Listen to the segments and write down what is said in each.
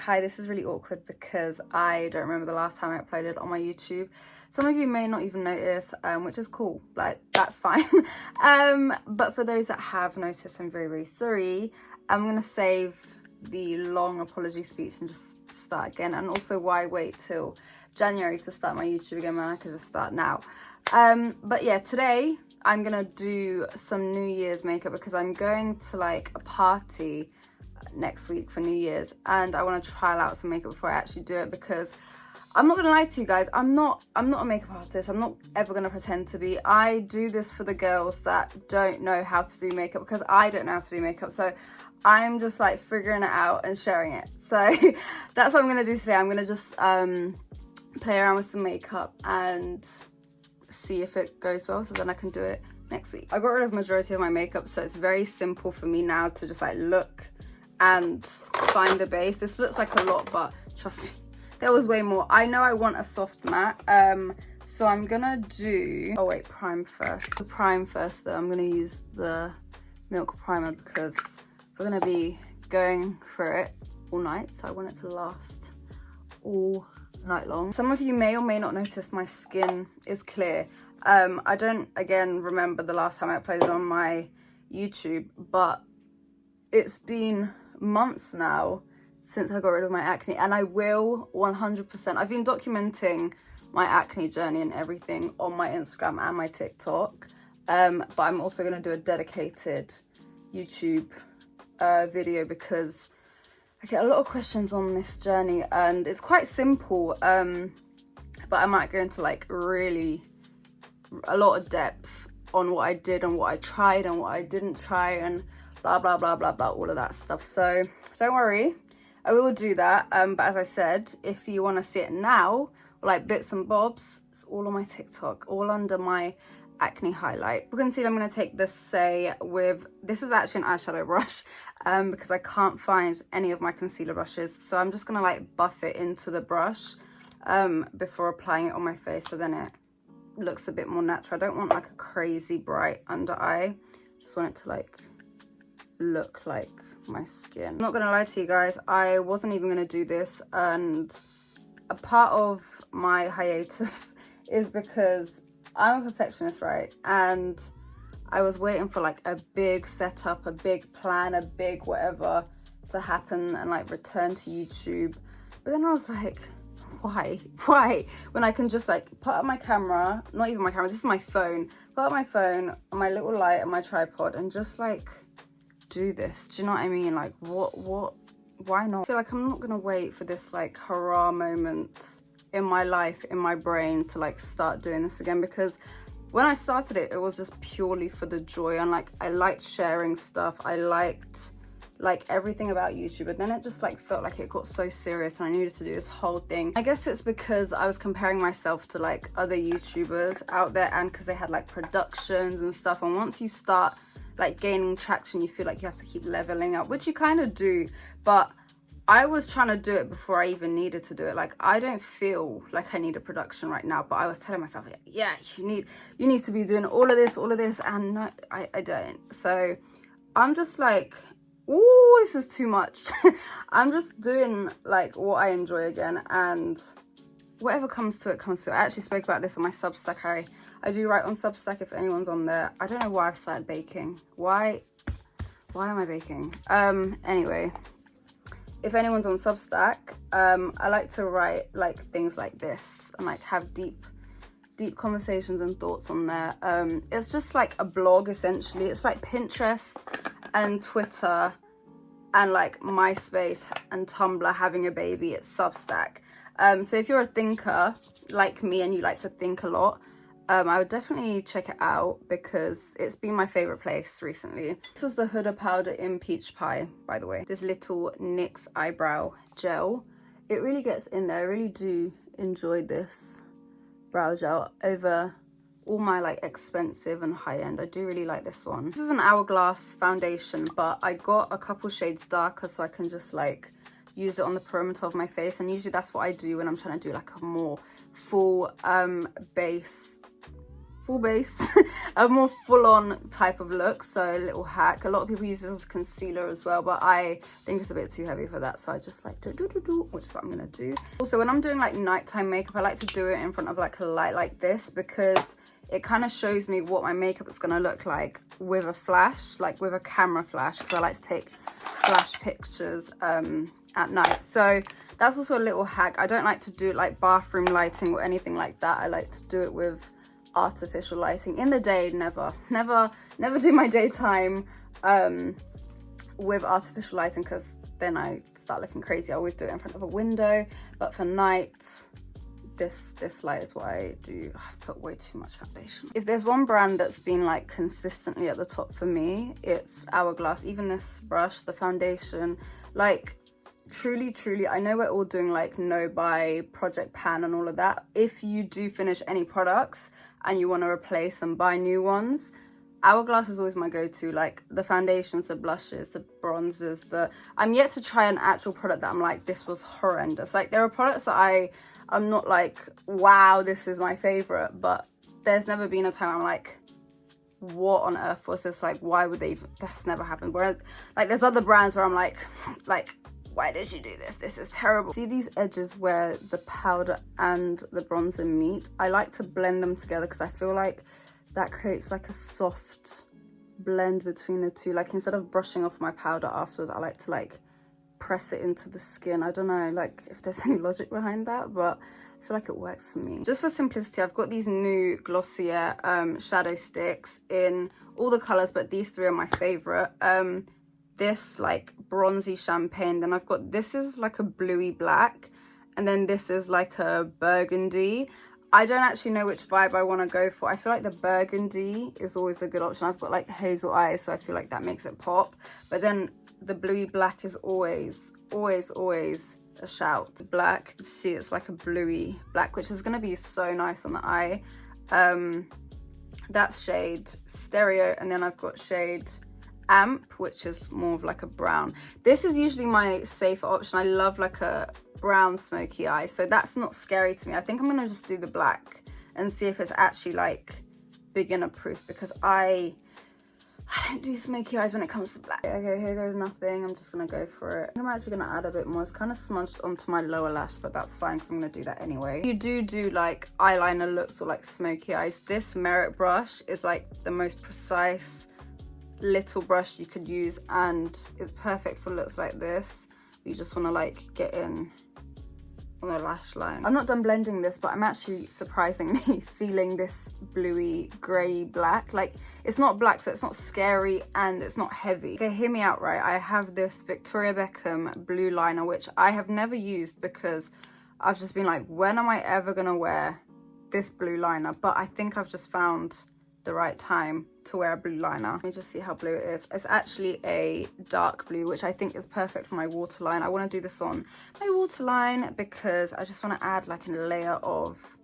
hi, this is really awkward because I don't remember the last time I uploaded on my YouTube. Some of you may not even notice, which is cool, like that's fine. But for those that have noticed, I'm very, very sorry. I'm gonna save the long apology speech and just start again. And also, why wait till January to start my YouTube again when I could just start now? But yeah, today I'm gonna do some New Year's makeup because I'm going to like a party next week for New Year's, and I want to trial out some makeup before I actually do it, because I'm not gonna lie to you guys, I'm not a makeup artist. I'm not ever gonna pretend to be. I do this for the girls that don't know how to do makeup, because I don't know how to do makeup. So I'm just like figuring it out and sharing it. So that's what I'm gonna do today. I'm gonna just play around with some makeup and see if it goes well, so then I can do it next week. I got rid of majority of my makeup, so it's very simple for me now to just like look and find a base. This looks like a lot, but trust me, there was way more. I know I want a soft matte, so I'm gonna do, oh wait, prime first. The prime first though, I'm gonna use the Milk Primer because we're gonna be going through it all night, so I want it to last all night long. Some of you may or may not notice my skin is clear. I don't, again, remember the last time I uploaded on my YouTube, but it's been months now since I got rid of my acne, and I will 100%. I've been documenting my acne journey and everything on my Instagram and my TikTok, but I'm also going to do a dedicated YouTube video because I get a lot of questions on this journey, and it's quite simple, but I might go into like really a lot of depth on what I did and what I tried and what I didn't try and blah blah blah blah blah, all of that stuff. So don't worry, I will do that, but as I said, if you want to see it now, like bits and bobs, it's all on my TikTok, all under my acne highlight. For concealer, I'm going to take this Say with, this is actually an eyeshadow brush, because I can't find any of my concealer brushes, so I'm just going to like buff it into the brush before applying it on my face, so then it looks a bit more natural. I don't want like a crazy bright under eye, just want it to like look like my skin. I'm not gonna lie to you guys, I wasn't even gonna do this, and a part of my hiatus is because I'm a perfectionist, right? And I was waiting for like a big setup, a big plan, a big whatever to happen and like return to YouTube. But then I was like, why when I can just like put up my camera, not even my camera, this is my phone, put up my phone on my little light and my tripod and just like do this. Do you know what I mean? Like what why not? So like I'm not gonna wait for this like hurrah moment in my life, in my brain, to like start doing this again, because when I started it, it was just purely for the joy, and like I liked sharing stuff, I liked like everything about YouTube, but then it just like felt like it got so serious and I needed to do this whole thing. I guess it's because I was comparing myself to like other YouTubers out there, and because they had like productions and stuff, and once you start like gaining traction, you feel like you have to keep leveling up, which you kind of do. But I was trying to do it before I even needed to do it. Like I don't feel like I need a production right now, but I was telling myself, yeah, you need to be doing all of this, and no, I don't. So I'm just like, ooh, this is too much. I'm just doing like what I enjoy again, and whatever comes to it, comes to it. I actually spoke about this on my Substack. I do write on Substack if anyone's on there. I don't know why I've started baking. Why am I baking? Anyway, if anyone's on Substack, I like to write like things like this and like have deep conversations and thoughts on there. It's just like a blog essentially. It's like Pinterest and Twitter and like MySpace and Tumblr having a baby. It's Substack. So if you're a thinker like me and you like to think a lot, I would definitely check it out because it's been my favorite place recently. This was the Huda powder in Peach Pie, by the way. This little NYX eyebrow gel. It really gets in there. I really do enjoy this brow gel over all my like expensive and high-end. I do really like this one. This is an Hourglass foundation, but I got a couple shades darker so I can just like use it on the perimeter of my face, and usually that's what I do when I'm trying to do like a more full base full base, a more full-on type of look. So a little hack. A lot of people use this as concealer as well, but I think it's a bit too heavy for that, so I just like to which is what I'm gonna do. Also, when I'm doing like nighttime makeup, I like to do it in front of like a light like this, because it kind of shows me what my makeup is gonna look like with a flash, like with a camera flash, because I like to take flash pictures at night. So that's also a little hack. I don't like to do it like bathroom lighting or anything like that. I like to do it with artificial lighting. In the day, never do my daytime with artificial lighting, because then I start looking crazy. I always do it in front of a window, but for night, this light is what I do. I've put way too much foundation. If there's one brand that's been like consistently at the top for me, it's Hourglass. Even this brush, the foundation, like truly, I know we're all doing like no buy, project pan and all of that. If you do finish any products and you want to replace and buy new ones, Hourglass is always my go-to. Like the foundations, the blushes, the bronzers, I'm yet to try an actual product that I'm like, this was horrendous. Like there are products that I'm not like, wow, this is my favorite, but there's never been a time I'm like, what on earth was this? Like, why would they even, that's never happened. Whereas like there's other brands where I'm like, why did you do this? This is terrible. See these edges where the powder and the bronzer meet? I like to blend them together because I feel like that creates like a soft blend between the two. Like instead of brushing off my powder afterwards, I like to like press it into the skin. I don't know like if there's any logic behind that, but I feel like it works for me. Just for simplicity, I've got these new Glossier shadow sticks in all the colors, but these three are my favorite. This like bronzy champagne, then I've got, this is like a bluey black, and then this is like a burgundy. I don't actually know which vibe I want to go for. I feel like the burgundy is always a good option. I've got like hazel eyes, so I feel like that makes it pop. But then the bluey black is always a shout. Black, see, it's like a bluey black, which is going to be so nice on the eye. That's shade Stereo, and then I've got shade Amp, which is more of like a brown. This is usually my safer option. I love like a brown smoky eye, so that's not scary to me. I think I'm gonna just do the black and see if it's actually like beginner proof, because I don't do smoky eyes when it comes to black. Okay, here goes nothing. I'm just gonna go for it. I'm actually gonna add a bit more. It's kind of smudged onto my lower lash, but that's fine because I'm gonna do that anyway. You do like eyeliner looks or like smoky eyes, this Merit brush is like the most precise little brush you could use, and it's perfect for looks like this. You just want to like get in on the lash line. I'm not done blending this, but I'm actually surprisingly feeling this bluey grey black. Like it's not black, so it's not scary and it's not heavy. Okay, hear me out, right? I have this Victoria Beckham blue liner, which I have never used because I've just been like, when am I ever gonna wear this blue liner? But I think I've just found the right time to wear a blue liner. Let me just see how blue it is. It's actually a dark blue, which I think is perfect for my waterline. I want to do this on my waterline because I just want to add like a layer of,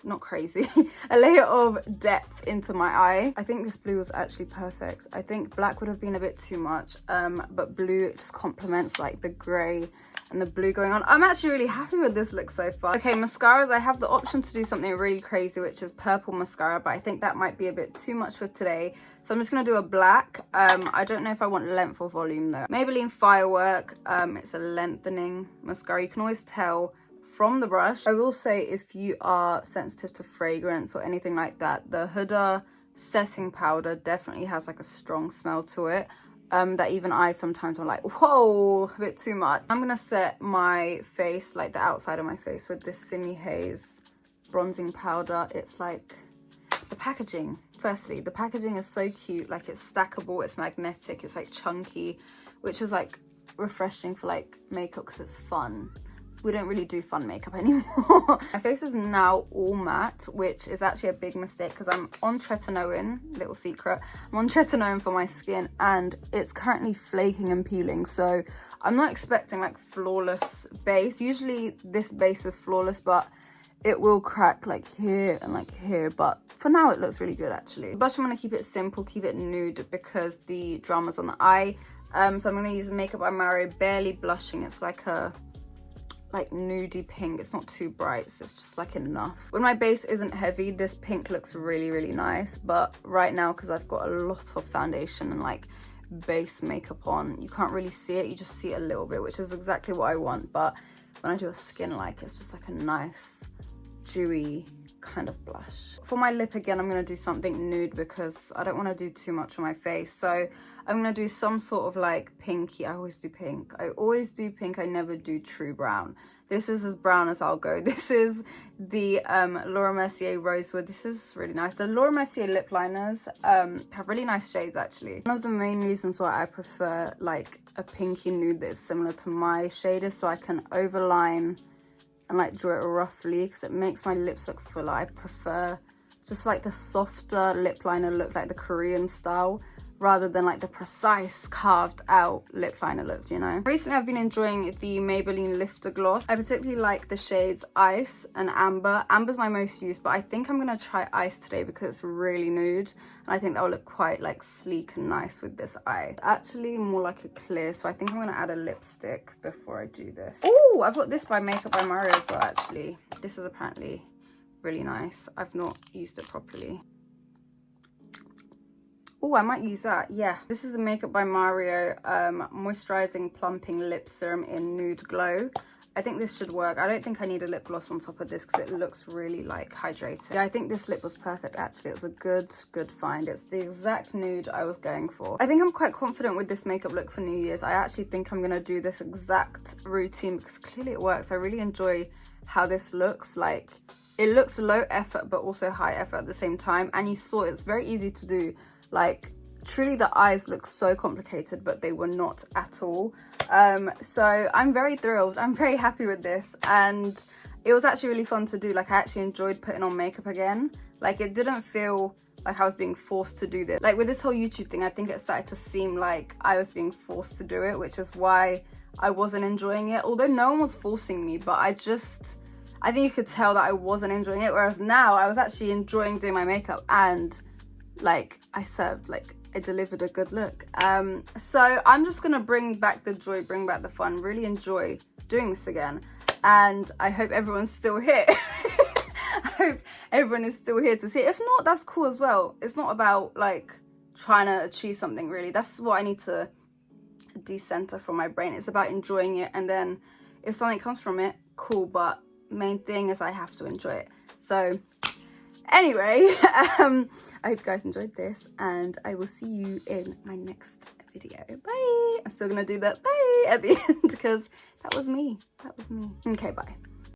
not crazy, a layer of depth into my eye. I think this blue was actually perfect. I think black would have been a bit too much, but blue, it just complements like the grey and the blue going on. I'm actually really happy with this look so far. Okay, mascaras, I have the option to do something really crazy, which is purple mascara, but I think that might be a bit too much for today. So I'm just gonna do a black. I don't know if I want length or volume though. Maybelline Firework, it's a lengthening mascara. You can always tell from the brush. I will say, if you are sensitive to fragrance or anything like that, the Huda setting powder definitely has like a strong smell to it. That even I sometimes am like, whoa, a bit too much. I'm gonna set my face, like the outside of my face, with this Simi Haze bronzing powder. It's like the packaging. Firstly, the packaging is so cute. Like it's stackable, it's magnetic, it's like chunky, which is like refreshing for like makeup because it's fun. We don't really do fun makeup anymore. My face is now all matte, which is actually a big mistake because I'm on tretinoin, little secret. I'm on tretinoin for my skin and it's currently flaking and peeling. So I'm not expecting like flawless base. Usually this base is flawless, but it will crack like here and like here. But for now it looks really good actually. Blush, I'm gonna keep it simple, keep it nude because the drama's on the eye. So I'm gonna use Makeup by Mario Barely Blushing. It's like a like nudie pink. It's not too bright, so it's just like enough. When my base isn't heavy, this pink looks really, really nice. But right now, because I've got a lot of foundation and like base makeup on, you can't really see it. You just see it a little bit, which is exactly what I want. But when I do a skin like, it's just like a nice dewy kind of blush. For my lip again, I'm going to do something nude because I don't want to do too much on my face. So I'm going to do some sort of like pinky. I always do pink. I never do true brown. This is as brown as I'll go. This is the Laura Mercier Rosewood. This is really nice. The Laura Mercier lip liners have really nice shades actually. One of the main reasons why I prefer like a pinky nude that is similar to my shade is so I can overline and like draw it roughly because it makes my lips look fuller. I prefer just like the softer lip liner look, like the Korean style, rather than like the precise carved out lip liner look, you know. Recently I've been enjoying the Maybelline Lifter Gloss. I particularly like the shades Ice and Amber. Amber's my most used, but I think I'm gonna try Ice today because it's really nude and I think that will look quite like sleek and nice with this eye. Actually more like a clear, so I think I'm gonna add a lipstick before I do this. Oh, I've got this by Makeup by Mario as well actually. This is apparently really nice. I've not used it properly. Oh, I might use that. Yeah, this is a Makeup by Mario moisturizing plumping lip serum in Nude Glow. I think this should work. I don't think I need a lip gloss on top of this because it looks really like hydrated. Yeah, I think this lip was perfect actually. It was a good find. It's the exact nude I was going for. I think I'm quite confident with this makeup look for New Year's. I actually think I'm gonna do this exact routine because clearly it works. I really enjoy how this looks. Like, it looks low effort but also high effort at the same time, and you saw it's very easy to do. Like, truly the eyes look so complicated, but they were not at all. So I'm very thrilled. I'm very happy with this, and it was actually really fun to do. Like, I actually enjoyed putting on makeup again. Like, it didn't feel like I was being forced to do this. Like, with this whole YouTube thing, I think it started to seem like I was being forced to do it, which is why I wasn't enjoying it. Although no one was forcing me, but I think you could tell that I wasn't enjoying it. Whereas now I was actually enjoying doing my makeup, and like I delivered a good look. So I'm just gonna bring back the joy, bring back the fun, really enjoy doing this again, and I hope everyone's still here. I hope everyone is still here to see it. If not, that's cool as well. It's not about like trying to achieve something really. That's what I need to decenter from my brain. It's about enjoying it, and then if something comes from it, cool, but main thing is I have to enjoy it. So anyway, I hope you guys enjoyed this, and I will see you in my next video. Bye. I'm still gonna do that bye at the end because that was me. Okay, bye.